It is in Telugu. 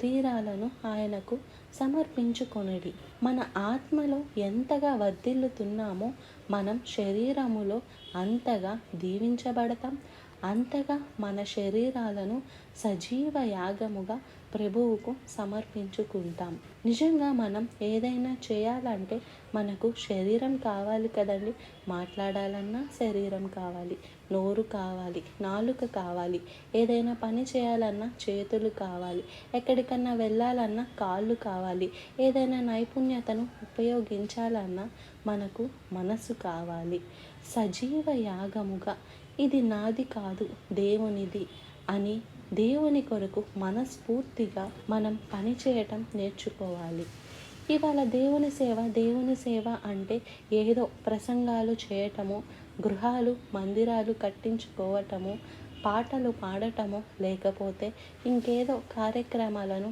శరీరాలను ఆయనకు సమర్పించుకొనుడి. మన ఆత్మలో ఎంతగా వర్ధిల్లుతున్నామో మనం శరీరములో అంతగా దీవించబడతాం. అంతగా మన శరీరాలను సజీవ యాగముగా ప్రభువుకు సమర్పించుకుంటాం. నిజంగా మనం ఏదైనా చేయాలంటే మనకు శరీరం కావాలి కదండి. మాట్లాడాలన్నా శరీరం కావాలి, నోరు కావాలి, నాలుక కావాలి, ఏదైనా పని చేయాలన్నా చేతులు కావాలి, ఎక్కడికన్నా వెళ్ళాలన్నా కాళ్ళు కావాలి, ఏదైనా నైపుణ్యతను ఉపయోగించాలన్నా మనకు మనసు కావాలి. సజీవ యాగముగా ఇది నాది కాదు దేవునిది అని దేవుని కొరకు మనస్ఫూర్తిగా మనం పని చేయటం నేర్చుకోవాలి. ఇవాళ దేవుని సేవ అంటే ఏదో ప్రసంగాలు చేయటము, గృహాలు మందిరాలు కట్టించుకోవటము, పాటలు పాడటము, లేకపోతే ఇంకేదో కార్యక్రమాలను